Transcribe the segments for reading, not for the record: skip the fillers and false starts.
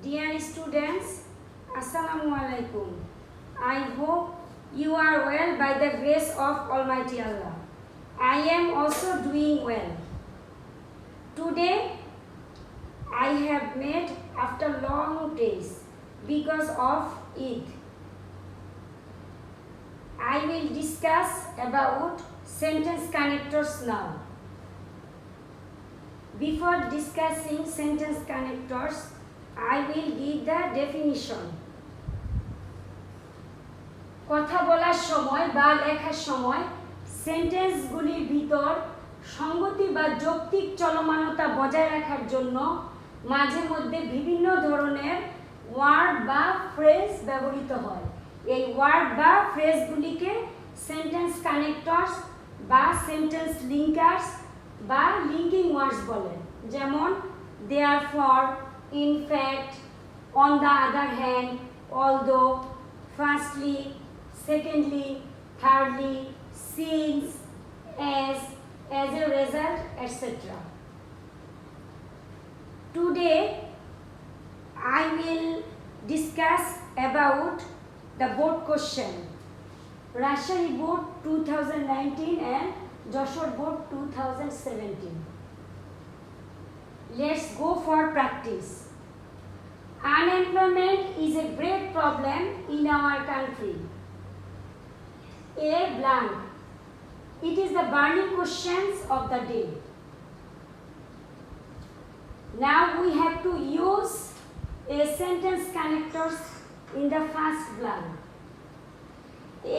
Dear students, Assalamu alaikum. I hope you are well by the grace of Almighty Allah. I am also doing well. Today, I have met after long days because of Eid. I will discuss about sentence connectors now. Before discussing sentence connectors, I will give the definition. কথা বলার সময় বা লেখার সময় সেন্টেন্সগুলির ভিতর সঙ্গতি বা যৌক্তিক চলমানতা বজায় রাখার জন্য মাঝে মধ্যে বিভিন্ন ধরনের ওয়ার্ড বা ফ্রেজ ব্যবহৃত হয়। এই ওয়ার্ড বা ফ্রেজগুলিকে সেন্টেন্স কানেক্টরস বা সেন্টেন্স লিঙ্কার্স বা লিঙ্কিং ওয়ার্ডস বলে, যেমন therefore, in fact, on the other hand, although, firstly, secondly, thirdly, since, as a result, etc. Today, I will discuss about the board question, Rajshahi Board 2019 and Joshore Board 2017. Let's go for practice. Unemployment is a great problem in our country. A blank. It is the burning questions of the day. Now we have to use a sentence connectors in the first blank.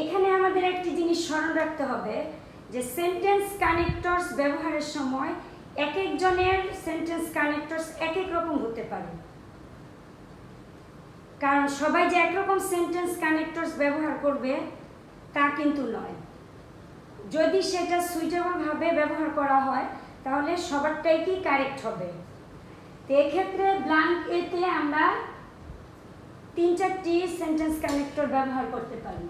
এখানে আমাদের একটি জিনিস স্মরণ রাখতে হবে যে sentence connectors ব্যবহারের সময় এক একজনের সেন্টেন্স কানেক্টরস এক এক রকম হতে পারে, কারণ সবাই যে একরকম সেন্টেন্স কানেক্টরস ব্যবহার করবে তা কিন্তু নয়। যদি সেটা সুইটেবলভাবে ব্যবহার করা হয় তাহলে সবারটাই কি কারেক্ট হবে। তো এক্ষেত্রে ব্ল্যাঙ্ক এতে আমরা 3-4টি সেন্টেন্স কানেক্টর ব্যবহার করতে পারি।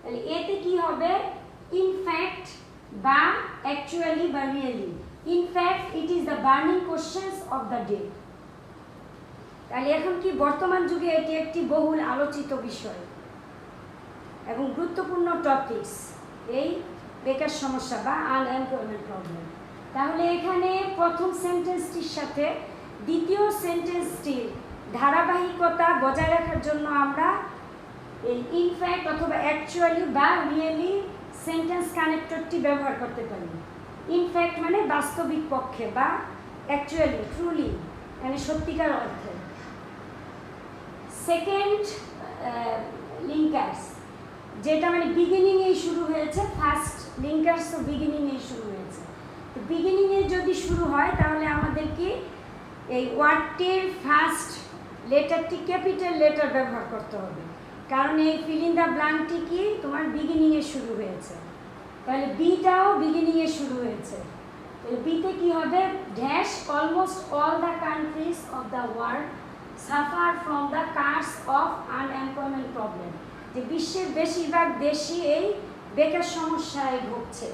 তাহলে এতে কি হবে, ইনফ্যাক্ট বা অ্যাকচুয়ালি বা really. In fact it is the burning questions of the day. তাহলে এখন কি বর্তমান যুগে এটি একটি বহুল আলোচিত বিষয় এবং গুরুত্বপূর্ণ টপিকস, এই বেকার সমস্যা বা আনএমপ্লয়মেন্ট প্রবলেম। তাহলে এখানে প্রথম সেন্টেন্সটির সাথে দ্বিতীয় সেন্টেন্সটির ধারাবাহিকতা বজায় রাখার জন্য আমরা এই ইনফ্যাক্ট অথবা অ্যাকচুয়ালি বা রিয়েলি সেন্টেন্স কানেক্টরটি ব্যবহার করতে পারি। ইনফ্যাক্ট মানে বাস্তবিক পক্ষে বা অ্যাকচুয়ালি ট্রুলি মানে সত্যিকার অর্থে। সেকেন্ড লিঙ্কার্স, যেটা মানে বিগিনিংয়েই শুরু হয়েছে, ফার্স্ট লিঙ্কার্সও বিগিনিংয়েই শুরু হয়েছে। তো বিগিনিংয়ে যদি শুরু হয় তাহলে আমাদের কি এই ওয়ার্ডটির ফার্স্ট লেটারটি ক্যাপিটাল লেটার ব্যবহার করতে হবে, কারণ এই ফিল ইন দ্য ব্ল্যাঙ্কটি কি তোমার বিগিনিংয়ে শুরু হয়েছে। তাহলে বিটাও বিগিনিংয়ে শুরু হয়েছে। তাহলে বিতে কি হবে, dash almost all the countries of the world suffer from the curse of unemployment problem, যে বিশ্বের বেশিরভাগ দেশই এই বেকার সমস্যায় ভুগছে।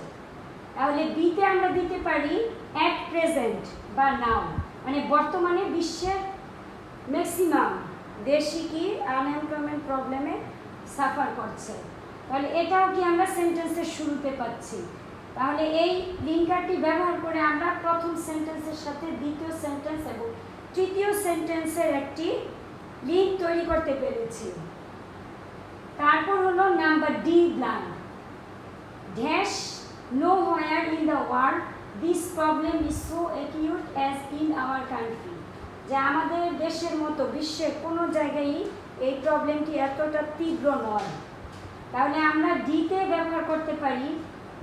তাহলে বিতে আমরা দিতে পারি অ্যাট প্রেজেন্ট বা নাও, মানে বর্তমানে বিশ্বের ম্যাক্সিমাম দেশই কি আনএমপ্লয়মেন্ট প্রবলেমে সাফার করছে। তাহলে এটাও কি আমরা সেন্টেন্সের শুরুতে পাচ্ছি। তাহলে এই লিঙ্কারটি ব্যবহার করে আমরা প্রথম সেন্টেন্সের সাথে দ্বিতীয় সেন্টেন্স এবং তৃতীয় সেন্টেন্সের একটি লিঙ্ক তৈরি করতে পেরেছি। তারপর হলো number D blank, dash know where in the world this problem is so acute as in our country, যে আমাদের দেশের মতো বিশ্বের কোনো জায়গায় এই প্রবলেমটি এতটা তীব্র নয়। তাহলে আমরা ডিতে ব্যবহার করতে পারি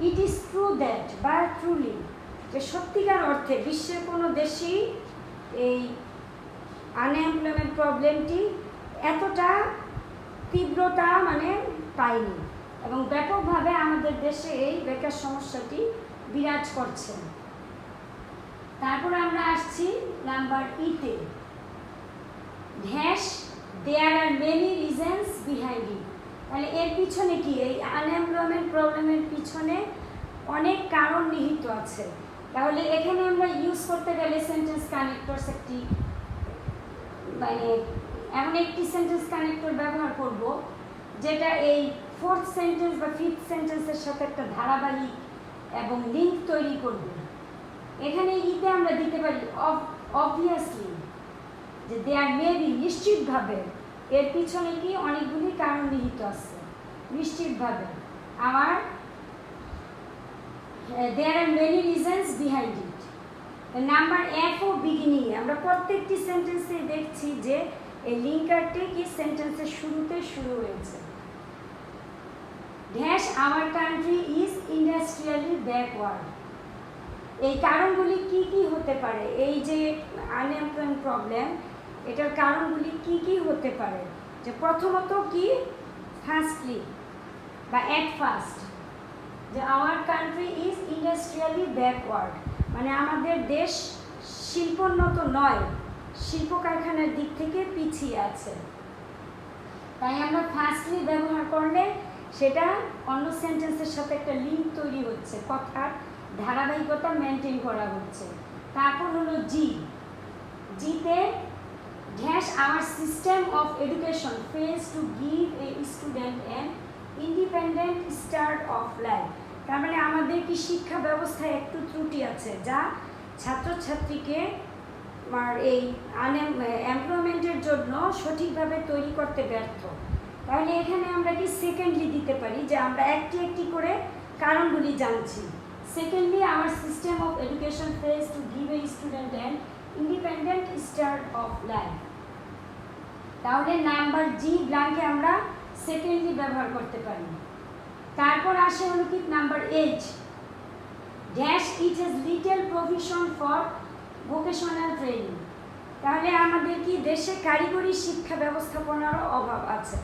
ইট ইজ ট্রু দ্যাট বা ট্রুলি, যে সত্যিকার অর্থে বিশ্বের কোনো দেশেই এই আনএমপ্লয়মেন্ট প্রবলেমটি এতটা তীব্রতা মানে পায়নি এবং ব্যাপকভাবে আমাদের দেশে এই বেকার সমস্যাটি বিরাজ করছে। তারপর আমরা আসছি নাম্বার ইতে, dash there are many reasons behind it. তাহলে এর পিছনে কি, এই আনএমপ্লয়মেন্ট প্রবলেমের পিছনে অনেক কারণ নিহিত আছে। তাহলে এখানে আমরা ইউজ করতে গেলে সেন্টেন্স কানেক্টরস একটি মানে এমন একটি সেন্টেন্স কানেক্টর ব্যবহার করব যেটা এই ফোর্থ সেন্টেন্স বা ফিফথ সেন্টেন্সের সাথে একটা ধারাবাহিক এবং লিঙ্ক তৈরি করবে। এখানে ইতে আমরা দিতে পারি অবভিয়াসলি, যে দেয়ার মেবি, নিশ্চিতভাবে, এর পিছনে কি অনেকগুলি কারণ নিহিত আছে। নিশ্চিতভাবে আমার there are many reasons behind it. Number F O beginning, আমরা প্রত্যেকটি সেন্টেন্সে দেখছি যে এই লিঙ্কারটি কি সেন্টেন্সের শুরুতে শুরু হয়েছে। Dash our country is industrially backward. এই কারণগুলি কি কি হতে পারে? এই যে আনএমপ্লয়মেন্ট প্রবলেম, এটার কারণগুলি কি কি হতে পারে? যে প্রথমত কি, ফার্স্টলি বা অ্যাট ফার্স্ট, যে our country is industrially backward, মানে আমাদের দেশ শিল্পোন্নত নয়, শিল্প কারখানার দিক থেকে পিছিয়ে আছে। তাই আমরা ফার্স্টলি ব্যবহার করলে সেটা অন্য সেন্টেন্সের সাথে একটা লিঙ্ক তৈরি হচ্ছে, কথার ধারাবাহিকতা মেনটেন করা হচ্ছে। তারপর হলো জি, জিতে dash our system of education fails to give a student an independent start of life. তার মানে আমাদের কি শিক্ষা ব্যবস্থায় একটু ত্রুটি আছে, যা ছাত্রছাত্রীকে এই এমপ্লয়মেন্টের জন্য সঠিকভাবে তৈরি করতে ব্যর্থ। তাহলে এখানে আমরা কি সেকেন্ডলি দিতে পারি, যে আমরা একটি একটি করে কারণগুলি জানছি। Secondly, our system of education fails to give a student an independent start of life. তাহলে নাম্বার জি ব্ল্যাঙ্কে আমরা সেকেন্ডলি ব্যবহার করতে পারি। তারপর আসে হলো কি number H, dash it has little provision for vocational training. তাহলে আমাদের কি দেশে কারিগরি শিক্ষা ব্যবস্থাপনারও অভাব আছে।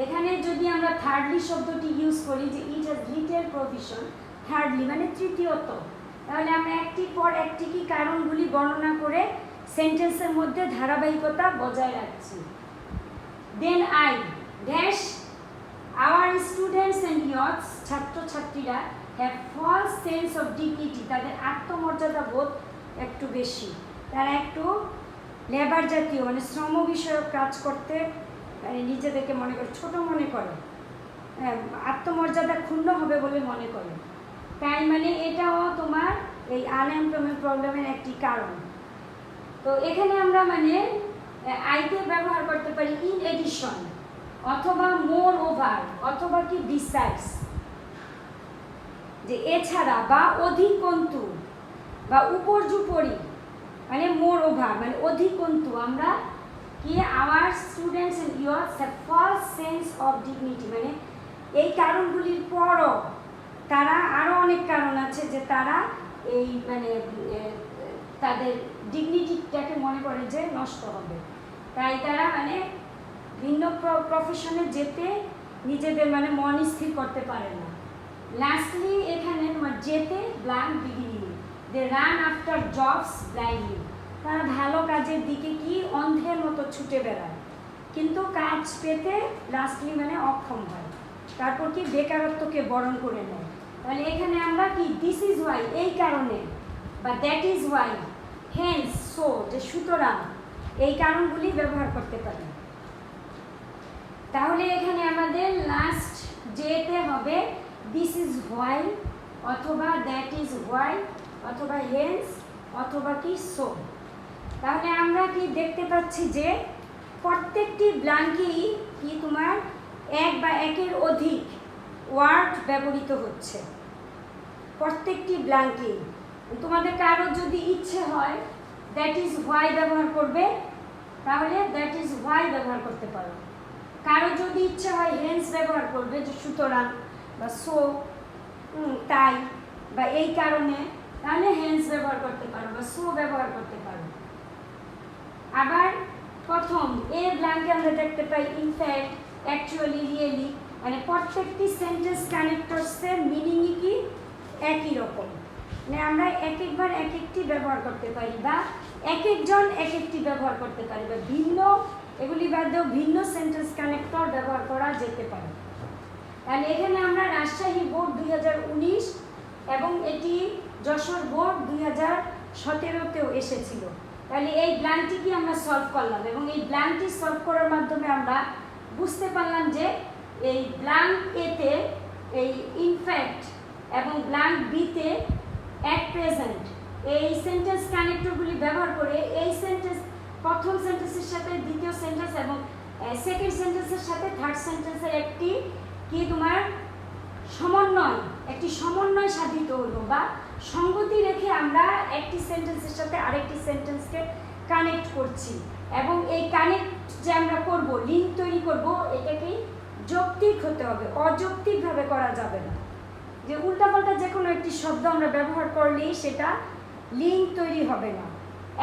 এখানে যদি আমরা থার্ডলি শব্দটি ইউজ করি, যে ইট হ্যাজ লিটল প্রভিশন, থার্ডলি মানে তৃতীয়ত, তাহলে আমরা একটির পর একটি কি কারণগুলি বর্ণনা করে সেন্টেন্সের মধ্যে ধারাবাহিকতা বজায় রাখছি। Then I dash our students and youths, ছাত্রছাত্রীরা have false sense of dignity, তাদের আত্মমর্যাদা বোধ একটু বেশি, তারা একটু লেবার জাতীয় মানে শ্রম বিষয়ক কাজ করতে মানে নিজেদেরকে মনে করে ছোট মনে করে, আত্মমর্যাদা ক্ষুণ্ণ হবে বলে মনে করে। তাই মানে এটাও তোমার এই আনএমপ্লয়মেন্ট প্রবলেমের একটি কারণ। তো এখানে আমরা মানে আইতে ব্যবহার করতে পারি ইন এডিশন, অথবা মোর ওভার, অথবা কি বিসাইডস, যে এছাড়া বা অধিকন্তু বা উপর্যুপরি, মানে মোর ওভার মানে অধিকন্তু আমরা কি our students and yours have false sense of dignity, মানে এই কারণগুলির পরও তারা আরও অনেক কারণ আছে যে তারা এই মানে তাদের ডিগনিটিটাকে মনে করে যে নষ্ট হবে, তাই তারা মানে ভিন্ন প্রফেশনে যেতে নিজেদের মানে মন স্থির করতে পারে না। লাস্টলি এখানে তোমার যেতে blank beginning, they run after jobs blindly, তারা ভালো কাজের দিকে কি অন্ধের মতো ছুটে বেড়ায়, কিন্তু কাজ পেতে লাস্টলি মানে অক্ষম হয়, তারপর কি বেকারত্বকে বরণ করে নেয়। তাহলে এখানে আমরা কি দিস ইজ ওয়াই, এই কারণে, বা that is why, hence, so, যে সুতরাং, এই কারণগুলি ব্যবহার করতে পারি। তাহলে এখানে আমাদের লাস্ট যেতে হবে দিস ইজ হোয়াই, অথবা দ্যাট ইজ হোয়াই, অথবা হেন্স, অথবা কি সো। তাহলে আমরা কি দেখতে পাচ্ছি যে প্রত্যেকটি ব্ল্যাঙ্কেই কি তোমার এক বা একের অধিক ওয়ার্ড ব্যবহৃত হচ্ছে, প্রত্যেকটি ব্ল্যাঙ্কেই। তোমাদের কারো যদি ইচ্ছে হয় দ্যাট ইজ হোয়াই ব্যবহার করবে, তাহলে দ্যাট ইজ হোয়াই ব্যবহার করতে পারো। কারো যদি ইচ্ছে হয় হেন্স ব্যবহার করবে, যে সুতরাং বা সো, তাই বা এই কারণে, তাহলে হেন্স ব্যবহার করতে পারো বা সো ব্যবহার করতে পারো। আবার প্রথম এ ব্ল্যাঙ্কে আমরা দেখতে পাই ইনফ্যাক্ট, অ্যাকচুয়ালি, রিয়েলি, মানে প্রত্যেকটি সেন্টেন্স কানেক্টরসের মিনিংই কি একই রকম, মানে আমরা এক একবার এক একটি ব্যবহার করতে পারি, বা এক একজন এক একটি ব্যবহার করতে পারি, বা ভিন্ন, এগুলি বাদেও ভিন্ন সেন্টেন্স কানেক্টর ব্যবহার করা যেতে পারে। তাহলে এখানে আমরা রাজশাহী বোর্ড 2019 এবং এটি যশোর বোর্ড 2017তেও এসেছিল। তাহলে এই ব্ল্যাঙ্কটি কি আমরা সলভ করলাম, এবং এই ব্ল্যাঙ্কটি সলভ করার মাধ্যমে আমরা বুঝতে পারলাম যে এই ব্ল্যাঙ্ক এতে এই ইনফ্যাক্ট এবং ব্ল্যাঙ্ক বিতে অ্যাট প্রেজেন্ট এই সেন্টেন্স কানেক্টরগুলি ব্যবহার করে এই সেন্টেন্স প্রথম সেন্টেন্সের সাথে দ্বিতীয় সেন্টেন্স এবং সেকেন্ড সেন্টেন্সের সাথে থার্ড সেন্টেন্সের একটি কি তোমার সমন্বয় সাধিত হলো, বা সঙ্গতি রেখে আমরা একটি সেন্টেন্সের সাথে আরেকটি সেন্টেন্সকে কানেক্ট করছি। এবং এই কানেক্ট যে আমরা করব, লিঙ্ক তৈরি করব, এটাকেই যৌক্তিক হতে হবে, অযৌক্তিকভাবে করা যাবে না। যে উল্টাপাল্টা যে কোনো একটি শব্দ আমরা ব্যবহার করলেই সেটা লিঙ্ক তৈরি হবে না।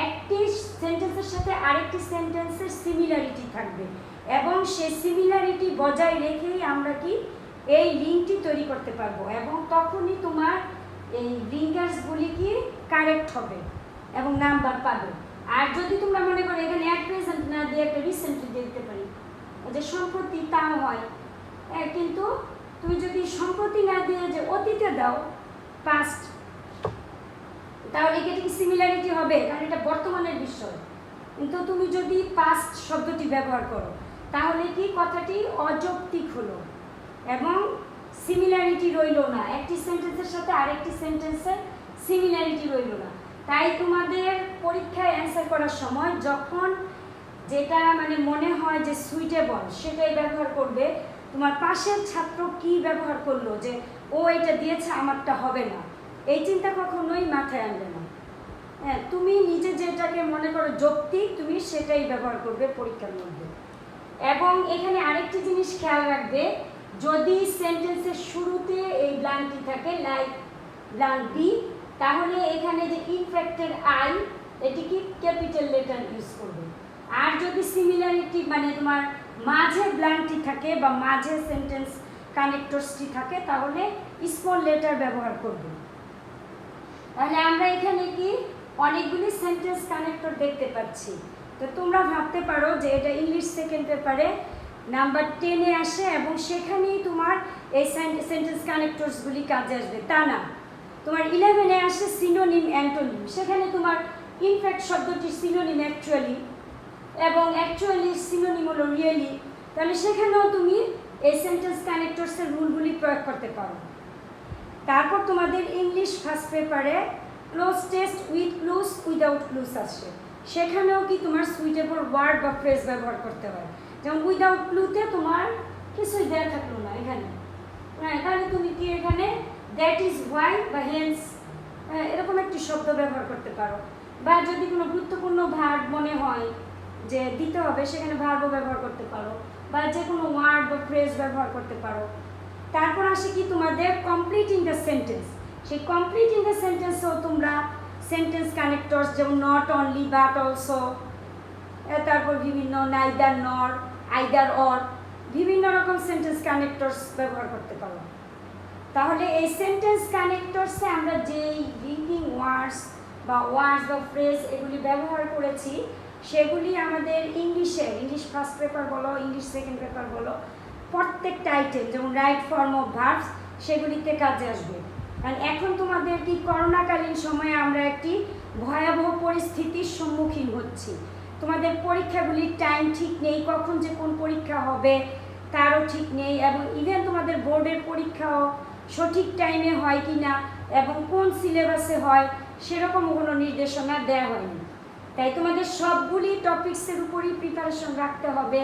একটি সেন্টেন্সের সাথে আরেকটি সেন্টেন্সের সিমিলারিটি থাকবে, এবং সেই সিমিলারিটি বজায় রেখেই আমরা কি এই লিঙ্কটি তৈরি করতে পারবো, এবং তখনই তোমার এই লিঙ্কার্সগুলি কি কারেক্ট হবে এবং নাম্বার পাবে। আর যদি তোমরা মনে করো এখানে অ্যাট প্রেজেন্ট না দিয়ে একটা রিসেন্টলি দিতে পারি, যে সম্প্রতি, তাও হয়, কিন্তু তুমি যদি সম্প্রতি না দিয়ে যে অতীতে দাও পাস্ট, তাহলে এটা কি সিমিলারিটি হবে, কারণ এটা বর্তমানের বিষয়। কিন্তু তুমি যদি পাস্ট শব্দটি ব্যবহার করো তাহলে কি কথাটি অযৌক্তিক হলো এবং সিমিলারিটি রইল না, একটি সেন্টেন্সের সাথে আরেকটি সেন্টেন্সের সিমিলারিটি রইল না। তাই তোমাদের পরীক্ষায় অ্যান্সার করার সময় যখন যেটা মানে মনে হয় যে সুইটেবল সেটাই ব্যবহার করবে। তোমার পাশের ছাত্র কি ব্যবহার করলো যে ও এটা দিয়েছে আমারটা হবে না, এই চিন্তা কখনোই মাথায় আনবে না। হ্যাঁ, তুমি নিজে যেটাকে মনে করো যৌক্তিক তুমি সেটাই ব্যবহার করবে পরীক্ষার মধ্যে। এবং এখানে আরেকটি জিনিস খেয়াল রাখবে, যদি সেন্টেন্সের শুরুতে এই ব্ল্যাঙ্কটি থাকে লাইক ব্ল্যাঙ্ক বি, তাহলে এখানে যে ইনফ্যাক্টের আই এটি কি ক্যাপিটাল লেটার ইউজ করবে। আর যদি সিমিলারিটি মানে তোমার মাঝে ব্ল্যাঙ্কটি থাকে বা মাঝে সেন্টেন্স কানেক্টরসটি থাকে তাহলে স্মল লেটার ব্যবহার করবে। তাহলে আমরা এখানে কি অনেকগুলি সেন্টেন্স কানেক্টর দেখতে পাচ্ছি। তো তোমরা ভাবতে পারো যে এটা ইংলিশ সেকেন্ড পেপারে নাম্বার 10-এ আসে এবং সেখানেই তোমার এই সেন্টেন্স কানেক্টরসগুলি কাজে আসবে, তা না। তোমার 11-এ আসে সিনোনিম অ্যান্টোনিম, সেখানে তোমার ইনফ্যাক্ট শব্দটি সিনোনিম অ্যাকচুয়ালি, এবং অ্যাকচুয়ালি সিনোনিম হলো রিয়েলি। তাহলে সেখানেও তুমি এই সেন্টেন্স কানেক্টরসের রুলগুলি প্রয়োগ করতে পারো। তারপর তোমাদের ইংলিশ ফার্স্ট পেপারে cloze test with clues without clues আসে, সেখানেও কি তোমার সুইটেবল ওয়ার্ড বা ফ্রেজ ব্যবহার করতে হয়। যেমন উইদাউট ক্লুতে তোমার কিছুই দেওয়া থাকলো না এখানে, হ্যাঁ, তাহলে তুমি কি এখানে দ্যাট ইজ হোয়াই বা হেন্স এরকম একটি শব্দ ব্যবহার করতে পারো। বা যদি কোনো গুরুত্বপূর্ণ ভার্ব মনে হয় যে দিতে হবে, সেখানে ভার্বও ব্যবহার করতে পারো, বা যে কোনো ওয়ার্ড বা ফ্রেজ ব্যবহার করতে পারো। তারপর আসে কি তোমাদের কমপ্লিটিং দ্য সেন্টেন্স। সেই কমপ্লিটিং দ্য সেন্টেন্সেও তোমরা সেন্টেন্স কানেক্টরস যেমন নট অনলি বাট অলসো, তারপর বিভিন্ন নাইদার নর, আইদার অর, বিভিন্ন রকম সেন্টেন্স কানেক্টরস ব্যবহার করতে পারো। তাহলে এই সেন্টেন্স কানেক্টরসে আমরা যেই লিঙ্কিং ওয়ার্ডস বা ওয়ার্ডস বা ফ্রেজ এগুলি ব্যবহার করেছি সেগুলি আমাদের ইংলিশ ফার্স্ট পেপার বলো, ইংলিশ সেকেন্ড পেপার বলো, প্রত্যেকটা আইটেম যেমন রাইট ফর্ম অফ ভার্বস সেগুলিতে কাজে আসবে। কারণ এখন তোমাদের কি করোনাকালীন সময়ে আমরা একটি ভয়াবহ পরিস্থিতির সম্মুখীন হচ্ছি। তোমাদের পরীক্ষাগুলির টাইম ঠিক নেই, কখন যে কোন পরীক্ষা হবে তারও ঠিক নেই, এবং ইভেন তোমাদের বোর্ডের পরীক্ষাও সঠিক টাইমে হয় কি না এবং কোন সিলেবাসে হয় সেরকম কোনো নির্দেশনা দেওয়া হয়নি। তাই তোমাদের সবগুলি টপিকসের উপরই প্রিপারেশন রাখতে হবে,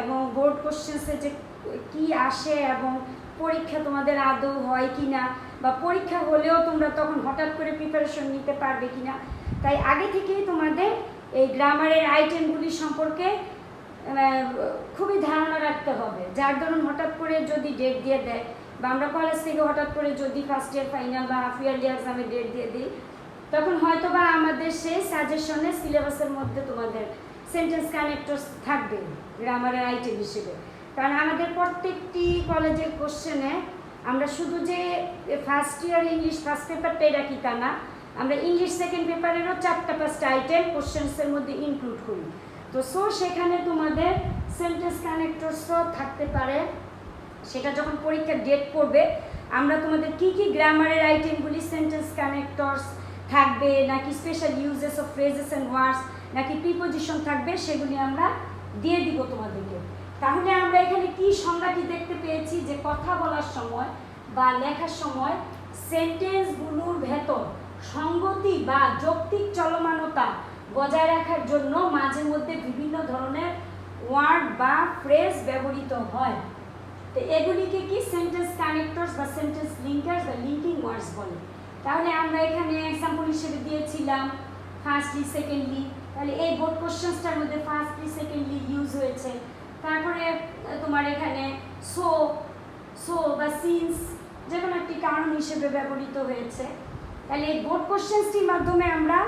এবং বোর্ড কোশ্চেন্সে যে কী আসে এবং পরীক্ষা তোমাদের আদৌ হয় কি না, বা পরীক্ষা হলেও তোমরা তখন হঠাৎ করে প্রিপারেশন নিতে পারবে কি না। তাই আগে থেকেই তোমাদের এই গ্রামারের আইটেমগুলি সম্পর্কে খুবই ধারণা রাখতে হবে। যার ধরুন হঠাৎ করে যদি ডেট দিয়ে দেয়, বা আমরা কলেজ থেকে হঠাৎ করে যদি ফার্স্ট ইয়ার ফাইনাল বা হাফ ইয়ারলি এক্সামে ডেট দিয়ে দিই, তখন হয়তো বা আমাদের সেই সাজেশনে সিলেবাসের মধ্যে তোমাদের সেন্টেন্স কানেক্টরস থাকবে গ্রামারের আইটেম হিসেবে। কারণ আমাদের প্রত্যেকটি কলেজের কোশ্চেনে আমরা শুধু যে ফার্স্ট ইয়ার ইংলিশ ফার্স্ট পেপারটাই রাখি তা না, আমরা ইংলিশ সেকেন্ড পেপারেরও 4-5টা আইটেম কোশ্চেন্সের মধ্যে ইনক্লুড করি। তো সেখানে তোমাদের সেন্টেন্স কানেক্টরসও থাকতে পারে। সেটা যখন পরীক্ষার ডেট পড়বে আমরা তোমাদের কি কি গ্রামারের আইটেমগুলি সেন্টেন্স কানেক্টরস থাকবে, নাকি special uses of phrases and words নাকি প্রিপোজিশন থাকবে সেগুলি আমরা দিয়ে দিব তোমাদেরকে। তাহলে আমরা এখানে কি সংজ্ঞাটি দেখতে পেয়েছি যে কথা বলার সময় বা লেখার সময় সেন্টেন্সগুলোর ভেতর সঙ্গতি বা যৌক্তিক চলমানতা বজায় রাখার জন্য মাঝে মধ্যে বিভিন্ন ধরনের ওয়ার্ড বা ফ্রেজ ব্যবহৃত হয়। তো এগুলিকে কি সেন্টেন্স কানেক্টরস বা সেন্টেন্স লিঙ্কার্স বা লিঙ্কিং ওয়ার্ডস বলে। তাহলে আমরা এখানে এক্সাম্পল হিসেবে দিয়েছিলাম ফার্স্টলি সেকেন্ডলি, তাহলে এই বোর্ড কোশ্চেন্সটার মধ্যে ফার্স্টলি সেকেন্ডলি ইউজ হয়েছে। তারপরে তোমার এখানে সো সো বা সিন্স যে কোনো একটি কারণ হিসেবে ব্যবহৃত হয়েছে। তাহলে এই বোর্ড কোশ্চেন্সটির মাধ্যমে আমরা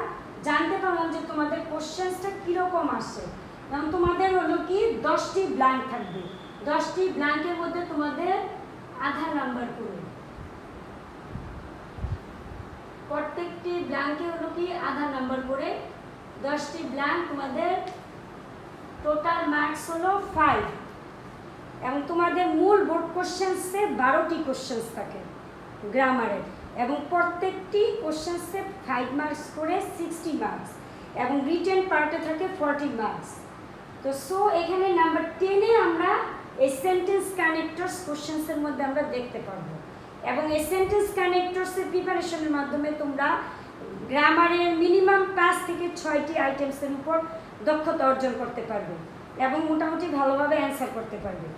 জানতে পারলাম যে তোমাদের কোশ্চেন্সটা কীরকম আসে। যেমন তোমাদের হলো কি 10টি ব্ল্যাঙ্ক থাকবে, 10টি ব্ল্যাঙ্কের মধ্যে তোমাদের আধা নাম্বার করে, প্রত্যেকটি ব্ল্যাঙ্কে হলো কি আধা নাম্বার করে, 10টি ব্ল্যাঙ্ক তোমাদের টোটাল মার্কস হলো 5 এবং তোমাদের মূল বোর্ড কোশ্চেন্সে 12টি কোশ্চেন্স থাকে গ্রামারের এবং প্রত্যেকটি কোশ্চেন্সে 5 মার্কস করে 60 মার্কস এবং রিটেন পার্টে থাকে 40 মার্কস। তো সো এখানে নাম্বার 10-এ আমরা এই সেন্টেন্স কানেক্টরস কোশ্চেন্সের মধ্যে আমরা দেখতে পারবো এবং এই সেন্টেন্স কানেক্টরসের প্রিপারেশনের মাধ্যমে তোমরা গ্রামারের মিনিমাম 5 থেকে 6টি আইটেমসের উপর দক্ষতা অর্জন করতে পারবে এবং মোটামুটি ভালোভাবে অ্যান্সার করতে পারবে।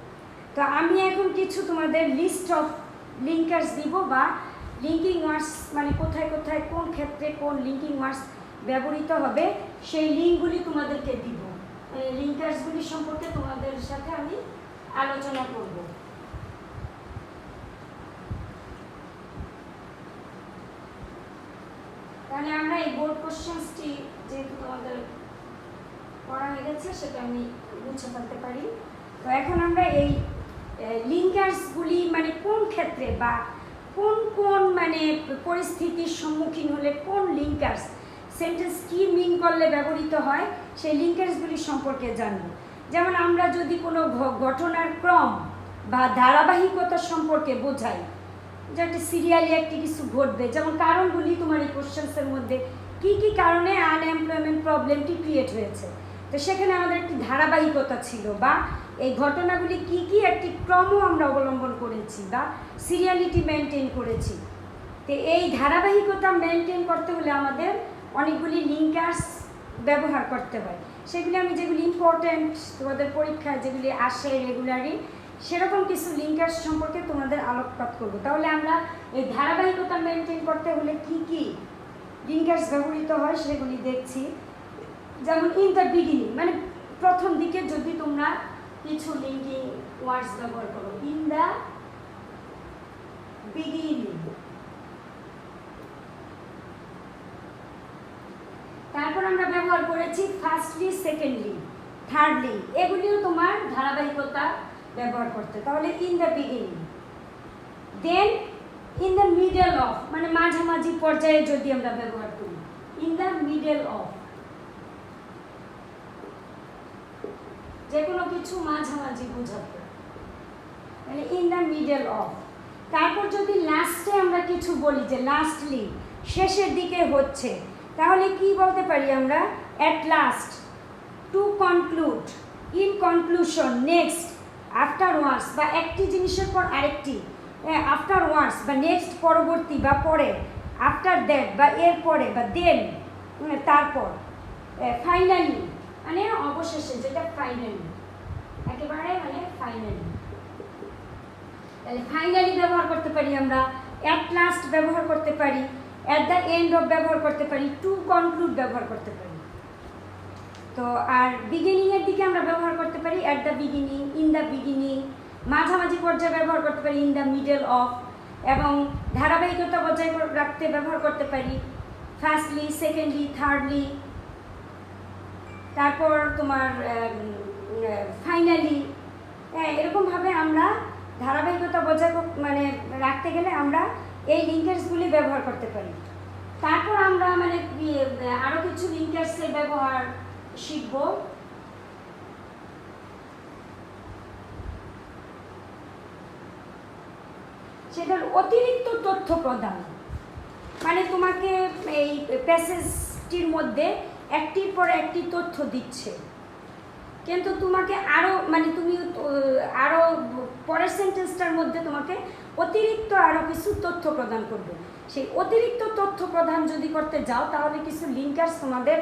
তো আমি এখন কিছু তোমাদের লিস্ট অফ লিঙ্কার্স দিব বা লিঙ্কিং ওয়ার্ডস, মানে কোথায় কোথায় কোন ক্ষেত্রে কোন লিঙ্কিং ওয়ার্ডস ব্যবহৃত হবে সেই লিঙ্কগুলি তোমাদেরকে দিব। লিঙ্কার্সগুলি সম্পর্কে তোমাদের সাথে আমি আলোচনা করব। তাহলে আমরা এই বোর্ড কোশ্চেন্সটি যেহেতু তোমাদের পড়া হয়ে গেছে সেটা আমি বুঝে ফেলতে পারি। তো এখন আমরা এই লিঙ্কার্সগুলি মানে কোন ক্ষেত্রে বা কোন কোন মানে পরিস্থিতির সম্মুখীন হলে কোন লিঙ্কার্স সেন্টেন্স কি মিন করলে ব্যবহৃত হয় সেই লিঙ্কার্সগুলি সম্পর্কে জানব। যেমন আমরা যদি কোনো ঘটনার ক্রম বা ধারাবাহিকতা সম্পর্কে বোঝাই, যে একটা সিরিয়ালি একটি কিছু ঘটবে, যেমন কারণগুলি তোমার এই কোশ্চেন্সের মধ্যে কি কি কারণে আনএমপ্লয়মেন্ট প্রবলেমটি ক্রিয়েট হয়েছে, তো সেখানে আমাদের একটি ধারাবাহিকতা ছিল বা এই ঘটনাগুলি কি কি একটি ক্রমও আমরা অবলম্বন করেছি বা সিরিয়ালিটি মেনটেন করেছি। তো এই ধারাবাহিকতা মেনটেন করতে হলে আমাদের অনেকগুলি লিঙ্কার্স ব্যবহার করতে হয়। সেগুলি আমি যেগুলি ইম্পর্ট্যান্ট তোমাদের পরীক্ষায় যেগুলি আসে রেগুলারই, সেরকম কিছু লিঙ্কার্স সম্পর্কে তোমাদের আলোকপাত করব। তাহলে আমরা এই ধারাবাহিকতা মেনটেন করতে হলে কি কি লিঙ্কার্স ব্যবহৃত হয় সেগুলি দেখছি। যেমন ইন দ্য বিগিনিং, মানে প্রথম দিকে যদি তোমরা কিছু লিঙ্কিং ওয়ার্ডস ব্যবহার করো, ইন দ্য বিগিনিং, তারপর আমরা ব্যবহার করেছি ফার্স্টলি, সেকেন্ডলি, থার্ডলি, এগুলিও তোমার ধারাবাহিকতা ব্যবহার করতে। তাহলে in the beginning, then in the middle of, মানে মাঝামাঝি পর্যায়ে যদি আমরা ব্যবহার করি, ইন দ্য মিডল অফ, যে কোনো কিছু মাঝামাঝি বোঝাতে, মানে ইন দ্য মিডল অফ। তারপর যদি লাস্টে আমরা কিছু বলি যে লাস্টলি, শেষের দিকে হচ্ছে, তাহলে কি বলতে পারি আমরা, at last, to conclude, in conclusion, next, afterwards বা একটি জিনিসের পর আরেকটি, আফটারওয়ার্ডস বা নেক্সট পরবর্তী বা পরে, আফটার দ্যাট বা এর পরে বা দেন তারপর, ফাইনালি মানে অবশেষে, যেটা ফাইনালি একেবারে মানে ফাইনালি। তাহলে ফাইনালি ব্যবহার করতে পারি আমরা, অ্যাট লাস্ট ব্যবহার করতে পারি, অ্যাট দ্য এন্ড অফ ব্যবহার করতে পারি, টু কনক্লুড ব্যবহার করতে পারি। তো আর বিগিনিংয়ের দিকে আমরা ব্যবহার করতে পারি at the beginning, in the beginning, মাঝামাঝি পর্যায়ে ব্যবহার করতে পারি ইন দ্য মিডল অফ, এবং ধারাবাহিকতা বজায় রাখতে ব্যবহার করতে পারি ফার্স্টলি, সেকেন্ডলি, থার্ডলি, তারপর তোমার ফাইনালি। এরকমভাবে আমরা ধারাবাহিকতা বজায় মানে রাখতে গেলে আমরা এই লিঙ্কার্সগুলি ব্যবহার করতে পারি। তারপর আমরা মানে আরও কিছু লিঙ্কার্সের ব্যবহার শিখব। সেটার অতিরিক্ত তথ্য প্রদান, মানে তোমাকে এই প্যাসেজটির মধ্যে একটির পর একটি তথ্য দিচ্ছে, কিন্তু তোমাকে আরও মানে তুমি আরও পরের সেন্টেন্সটার মধ্যে তোমাকে অতিরিক্ত আরও কিছু তথ্য প্রদান করবে। সেই অতিরিক্ত তথ্য প্রদান যদি করতে যাও তাহলে কিছু লিঙ্কার্স তোমাদের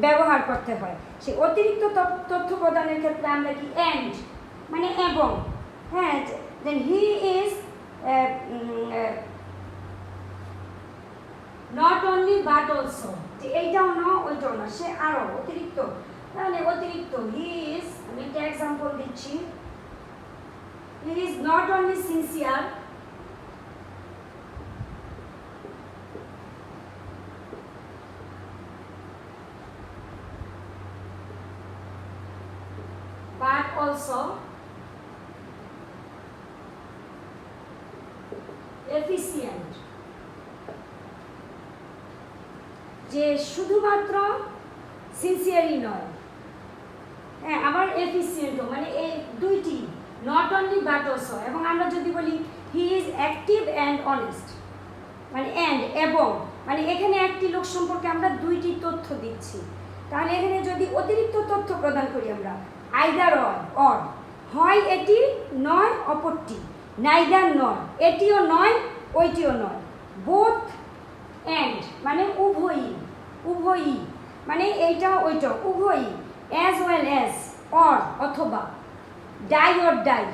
ব্যবহার করতে হয়। সেই অতিরিক্ত তথ্য প্রদানের ক্ষেত্রে আমরা কি অ্যান্ড মানে এবং, হ্যাঁ, then he is not only but also, যে এইটাও না ওইটাও না, সে আরও অতিরিক্ত, তাহলে অতিরিক্ত হি ইজ, আমি একটা এক্সাম্পল দিচ্ছি, হি is not only sincere but also efficient, যে শুধুমাত্র সিনসিয়ারই নয়, হ্যাঁ আবার এফিসিয়েন্টও, মানে এই দুইটি, নট অনলি বাট অলসো। এবং আমরা যদি বলি he is active and honest, মানে অ্যান্ড এবং, মানে এখানে একটি লোক সম্পর্কে আমরা দুইটি তথ্য দিচ্ছি, তাহলে এখানে যদি অতিরিক্ত তথ্য প্রদান করি আমরা আইদার অর, হয় এটি নয় অপরটি, নাইদার নয় এটিও নয় ওইটিও নয়, বোথ অ্যান্ড মানে উভয়ই, উভয়ই মানে এইটাও ওইটাও, উভয়ই, অ্যাজ ওয়েল অ্যাজ অর অথবা, die or die,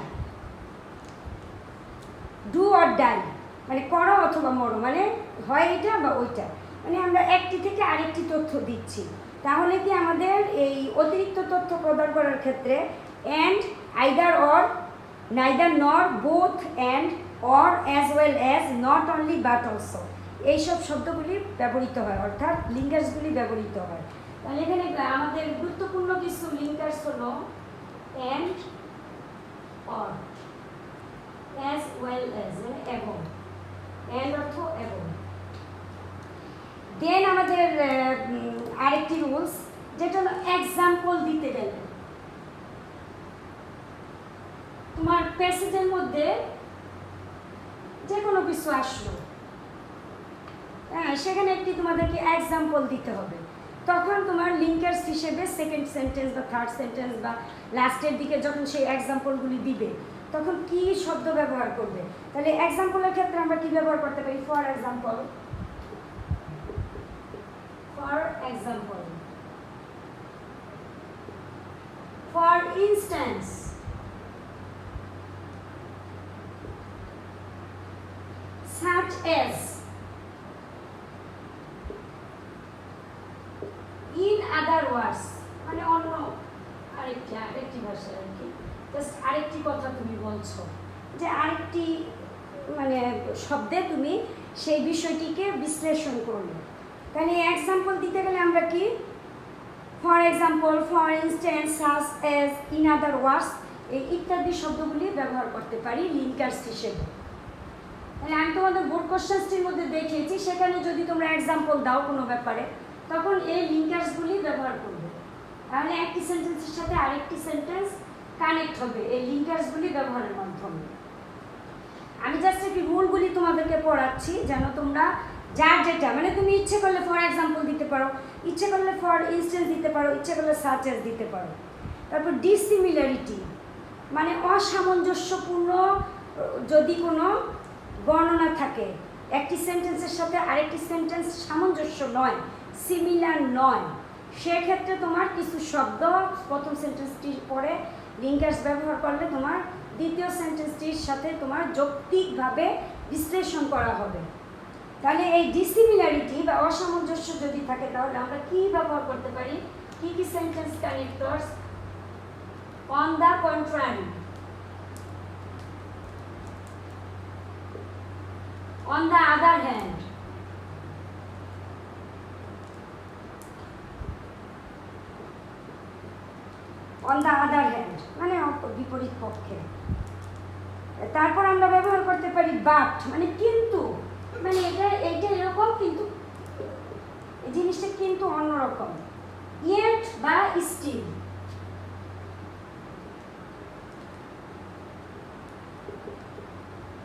do or die মানে করো অথবা মরো, মানে হয় এটা বা ওইটা, মানে আমরা একটি থেকে আরেকটি তথ্য দিচ্ছি। তাহলে কি আমাদের এই অতিরিক্ত তথ্য প্রদান করার ক্ষেত্রে অ্যান্ড, আইদার অর, নাইদার নর, both and, or, as well as, not only but also, এইসব শব্দগুলি ব্যবহৃত হয়, অর্থাৎ লিঙ্কার্সগুলি ব্যবহৃত হয়। তাহলে এখানে আমাদের গুরুত্বপূর্ণ কিছু লিঙ্কার্স হলো and, or, as well as মানে এবং, অ্যান্ড অর্থ এবং। দেন আমাদের আরেকটি রুলস যেটা হলো এক্সাম্পল দিতে গেলে, তোমার প্যাসেজের মধ্যে যে কোনো কিছু আসলো, হ্যাঁ সেখানে একটি তোমাদেরকে এক্সাম্পল দিতে হবে, তখন তোমার লিঙ্কার্স হিসেবে সেকেন্ড সেন্টেন্স বা থার্ড সেন্টেন্স বা লাস্টের দিকে যখন সেই এক্সাম্পলগুলি দিবে তখন কি শব্দ ব্যবহার করবে। তাহলে এক্সাম্পলের ক্ষেত্রে আমরা কি ব্যবহার করতে পারি, for example, for example, for instance, such as, in other words মানে অন্য আরেকটি ভাষা আর কি, জাস্ট আরেকটি কথা তুমি বলছো, যে আরেকটি মানে শব্দে তুমি সেই বিষয়টিকে বিশ্লেষণ করলে। তাহলে এক্সাম্পল দিতে গেলে আমরা কি for example, for instance, such as, in other words এই ইত্যাদি শব্দগুলি ব্যবহার করতে পারি লিঙ্কার্স হিসেবে। তাহলে আমি তোমাদের বোর্ড কোশ্চেন্সটির মধ্যে দেখিয়েছি, সেখানে যদি তোমরা এক্সাম্পল দাও কোনো ব্যাপারে তখন এই লিঙ্কার্সগুলি ব্যবহার করবে, তাহলে একটি সেন্টেন্সের সাথে আরেকটি সেন্টেন্স কানেক্ট হবে এই লিঙ্কার্সগুলি ব্যবহারের মাধ্যমে। আমি জাস্ট একটি রুলগুলি তোমাদেরকে পড়াচ্ছি যেন তোমরা যার যেটা, মানে তুমি ইচ্ছে করলে ফর এক্সাম্পল দিতে পারো, ইচ্ছে করলে ফর ইনস্ট্যান্স দিতে পারো, ইচ্ছে করলে সাচ এজ দিতে পারো। তারপর ডিসিমিলারিটি মানে অসামঞ্জস্যপূর্ণ যদি কোনো বর্ণনা থাকে, একটি সেন্টেন্সের সাথে আরেকটি সেন্টেন্স সামঞ্জস্য নয়, সিমিলার নয়, সেক্ষেত্রে তোমার কিছু শব্দ প্রথম সেন্টেন্সটির পরে লিঙ্কার্স ব্যবহার করলে তোমার দ্বিতীয় সেন্টেন্সটির সাথে তোমার যৌক্তিকভাবে বিশ্লেষণ করা হবে। তাহলে এই ডিসিমিলারিটি বা অসামঞ্জস্য যদি থাকে তাহলে আমরা কি ব্যবহার করতে পারি, কি কি sentence connectors, on the contrary, on the other hand, on the other hand মানে বিপরীত পক্ষে। তারপর আমরা ব্যবহার করতে পারি বাট মানে কিন্তু, মানে এইটা এরকম কিন্তু এই জিনিসটা কিন্তু অন্যরকম, ইয়েট বা স্টিল,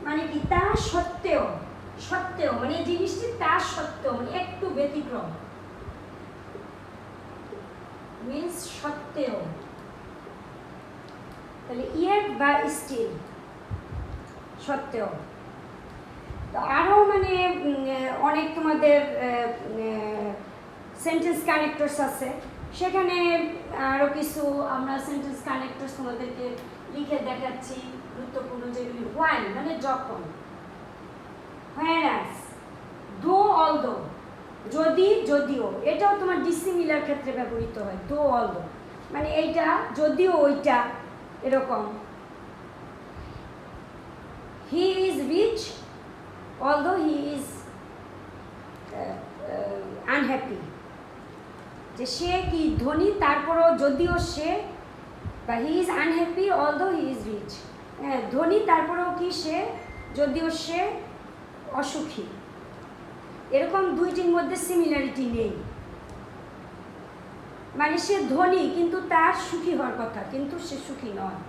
মানে কি তা সত্ত্বেও, সত্ত্বেও মানে জিনিসটি তা সত্ত্বেও মানে একটু ব্যতিক্রম। মিন্স সত্ত্বেও, তাহলে ইয়েট বা স্টিল, সত্ত্বেও। তো আরও মানে অনেক তোমাদের সেন্টেন্স কানেক্টরস আছে, সেখানে আরও কিছু আমরা সেন্টেন্স কানেক্টরস তোমাদেরকে লিখে দেখাচ্ছি গুরুত্বপূর্ণ, যেগুলি হোয়াইল মানে যখন, whereas, though although যদি যদিও, এটাও তোমার ডিসিমিলার ক্ষেত্রে ব্যবহৃত হয়, though although মানে এইটা যদিও ওইটা, এরকম। he is rich although he is unhappy, যে সে কি ধনী তারপরও যদিও সে, বা he is unhappy although he is rich, ধনী তারপরেও কি সে, যদিও সে অসুখী। এরকম দুইটির মধ্যে সিমিলারিটি নেই, মানে সে ধনী কিন্তু তার সুখী হওয়ার কথা, কিন্তু সে সুখী নয়।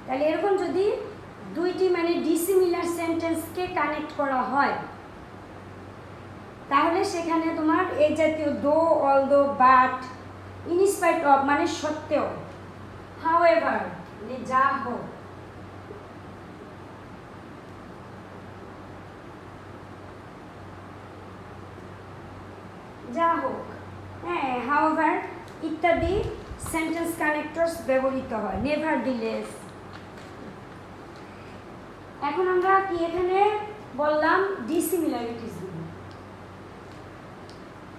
তাহলে এরকম যদি দুইটি মানে ডিসিমিলার সেন্টেন্সকে কানেক্ট করা হয়, তাহলে সেখানে তোমার এই জাতীয় দো, অলদো, বাট, ইনস্পাইট অফ মানে সত্ত্বেও, হাউএভার মানে যা হোক, যা হোক, হ্যাঁ, হাউএভার ইত্যাদি সেন্টেন্স কানেক্টরস ব্যবহৃত হয়, নেভারদিলেস। এখন আমরা কি এখানে বললাম ডিসিমিলারিটিস,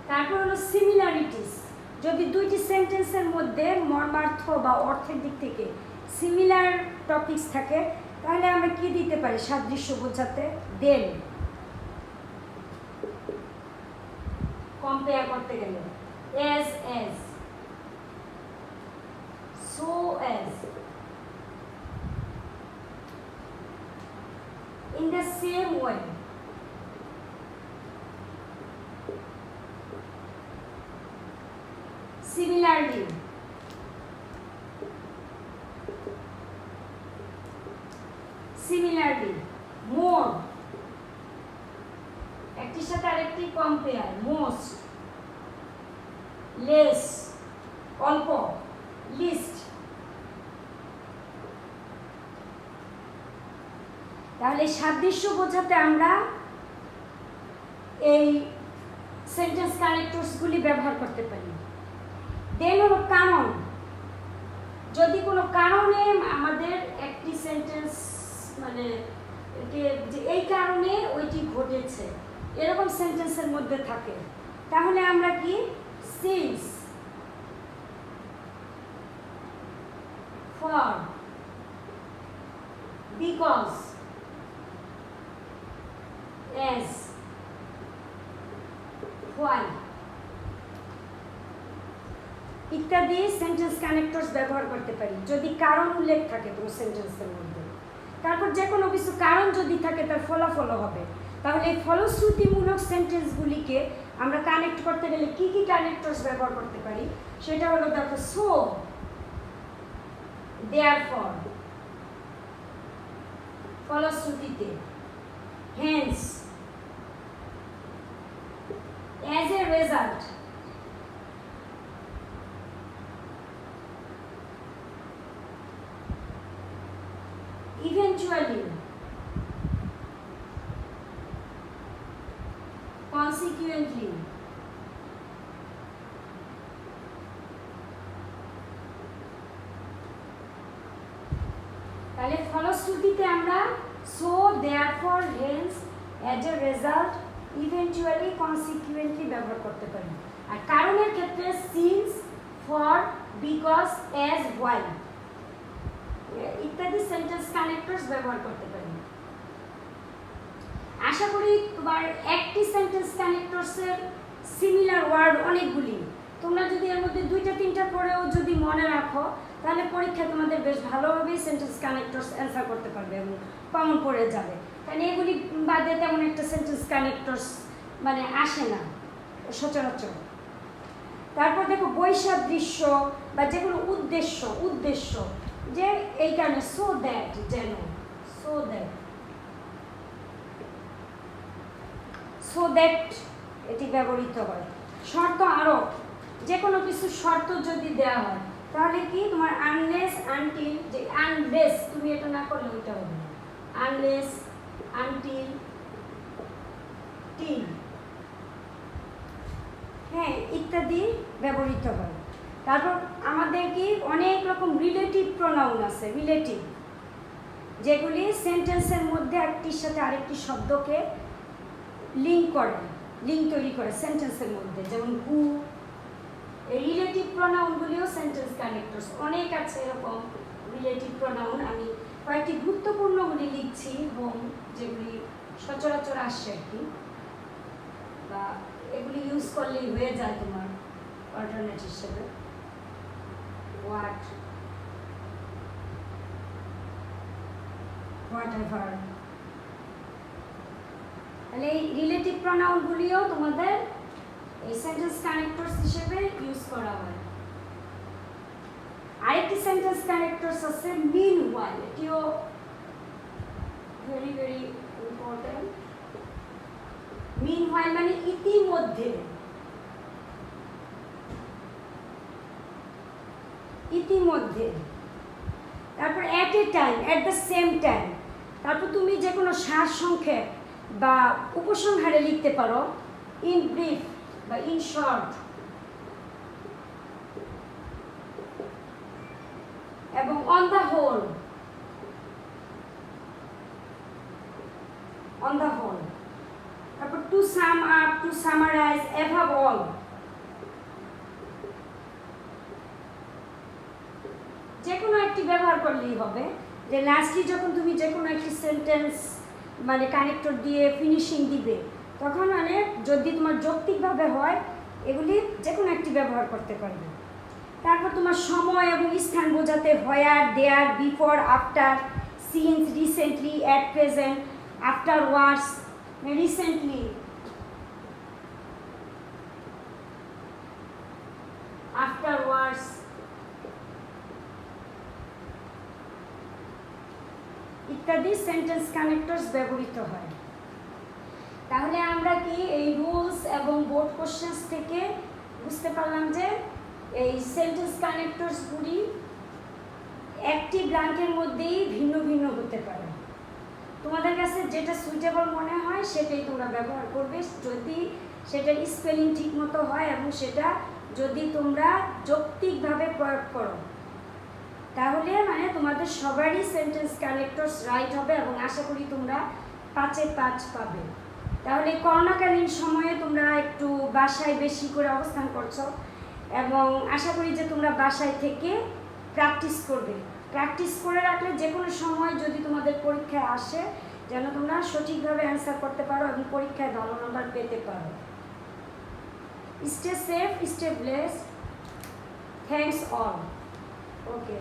তারপর হলো সিমিলারিটিস। যদি দুইটি সেন্টেন্সের মধ্যে মর্মার্থ বা অর্থের দিক থেকে সিমিলার টপিকস থাকে, তাহলে আমরা কি দিতে পারি সাদৃশ্য বোঝাতে? দেন, কম্পেয়ার করতে গেলে as, so as, in the same way, similarly, more, একটির সাথে আরেকটি কম্পেয়ার, মোস্ট, লেস, অল্প, লিস্ট। তাহলে সাদৃশ্য বোঝাতে আমরা এই সেন্টেন্স কানেক্টরসগুলি ব্যবহার করতে পারি। দেন হলো কারণ, যদি কোনো কারণে আমাদের একটি সেন্টেন্স মানে যে এই কারণে ওইটি ঘটেছে, এরকম সেন্টেন্সের মধ্যে থাকে, তাহলে আমরা কি since, for, because, as, why ইত্যাদি সেন্টেন্স কানেক্টরস ব্যবহার করতে পারি যদি কারণ উল্লেখ থাকে কোনো সেন্টেন্সের মধ্যে। তারপর যে কোনো কিছু কারণ যদি থাকে তার ফলাফল হবে, তাহলে এই ফলশ্রুতিমূলক সেন্টেন্সগুলিকে আমরা কানেক্ট করতে গেলে কি কি কানেক্টরস ব্যবহার করতে পারি, সেটা হলো দেখো, সো, দেয়ারফর ফলশ্রুতিতে, Haynes, as a result, eventually, consequently, তাহলে ফলশ্রুতিতে আমরা so, therefore, hence, as a result, eventually, consequently ব্যবহার করতে পারি। আর কারণের ক্ষেত্রে since, for, because, as, why ইত্যাদি সেন্টেন্স কানেক্টরস ব্যবহার করতে পারি। আশা করি তোমার একটি সেন্টেন্স কানেক্টরসের সিমিলার ওয়ার্ড অনেকগুলি, তোমরা যদি এর মধ্যে দুইটা তিনটা পড়েও যদি মনে রাখো, তাহলে পরীক্ষায় তোমাদের বেশ ভালোভাবেই সেন্টেন্স কানেক্টরস অ্যান্সার করতে পারবে এবং কমন পড়ে যাবে। কারণ এগুলি বাদে তেমন একটা সেন্টেন্স কানেক্টরস মানে আসে না সচরাচর। তারপর দেখো বৈসাদৃশ্য বা যেগুলো উদ্দেশ্য যে এই কারণে, সো দ্যাট, যেন, সো দ্যাট এটি ব্যবহৃত হয়। শর্ত আরোপ, যে কোনো কিছু শর্ত যদি দেওয়া হয় তাহলে কি তোমার আনলেস আনটিল, যে আনলেস তুমি এটা না করলে ওইটা হবে না, আনলেস আনটিল টিল, হ্যাঁ, ইত্যাদি ব্যবহৃত হয়। তারপর আমাদের কি অনেক রকম রিলেটিভ প্রোনাউন আছে, রিলেটিভ, যেগুলি সেন্টেন্সের মধ্যে একটির সাথে আরেকটি শব্দকে লিঙ্ক করে, লিঙ্ক তৈরি করে সেন্টেন্সের মধ্যে, যেমন হু। এই রিলেটিভ প্রোনাউনগুলিও সেন্টেন্স কানেক্টরস, অনেক আছে এরকম রিলেটিভ প্রোনাউন। আমি কয়েকটি গুরুত্বপূর্ণগুলি লিখছি, হোম, যেগুলি সচরাচর আসছে আর কি, বা এগুলি ইউজ করলেই হয়ে যায় তোমার অল্টারনেট হিসেবে। হোয়াট, হোয়াটএভার, তাহলে এই রিলেটিভ প্রোনাউনগুলিও তোমাদের এই সেন্টেন্স কানেক্টরস হিসেবে ইউজ করা হয়। আরেকটি সেন্টেন্স কানেক্টরস আছে মিনওয়াইল, এটিও ভেরি ভেরি ইম্পর্টেন্ট। মিনওয়াইল মানে ইতিমধ্যে, ইতিমধ্যে। তারপর at a time, at the same time. তারপর তুমি যে কোনো সারসংক্ষেপ বা উপসংহারে লিখতে পারো, ইন ব্রিফ বা ইন শর্ট, এবং on the whole, on the whole. তারপর to sum up, to summarise, above all. যে কোনো একটি ব্যবহার করলেই হবে, যে লাস্টলি যখন তুমি যে কোনো একটি সেন্টেন্স মানে কানেক্টর দিয়ে ফিনিশিং দিবে, তখন মানে যদি তোমার যৌক্তিকভাবে হয় এগুলি যে কোনো একটি ব্যবহার করতে পারবে। তারপর তোমার সময় এবং স্থান বোঝাতে where, there, before, after, since, recently, at present, afterwards, recently, afterwards, ইত্যাদি সেন্টেন্স কানেক্টরস ব্যবহৃত হয়। তাহলে আমরা কি এই রুলস এবং বোর্ড কোশ্চেন্স থেকে বুঝতে পারলাম যে এই সেন্টেন্স কানেক্টরসগুলি একটি ব্ল্যাঙ্কের মধ্যেই ভিন্ন ভিন্ন হতে পারে। তোমাদের কাছে যেটা সুইটেবল মনে হয় সেটাই তোমরা ব্যবহার করবে, যদি সেটার স্পেলিং ঠিক মতো হয় এবং সেটা যদি তোমরা যৌক্তিকভাবে প্রয়োগ করো, তাহলে মানে তোমাদের সবারই সেন্টেন্স কানেক্টরস রাইট হবে এবং আশা করি তোমরা 5-এ 5 পাবে। তাহলে করোনাকালীন সময়ে তোমরা একটু বাসায় বেশি করে অবস্থান করছো এবং আশা করি যে তোমরা বাসায় থেকে প্র্যাকটিস করবে। প্র্যাকটিস করে রাখলে যে কোনো সময় যদি তোমাদের পরীক্ষায় আসে যেন তোমরা সঠিকভাবে অ্যান্সার করতে পারো এবং পরীক্ষায় ভালো নাম্বার পেতে পারো। Stay safe, stay blessed, thanks all. ওকে।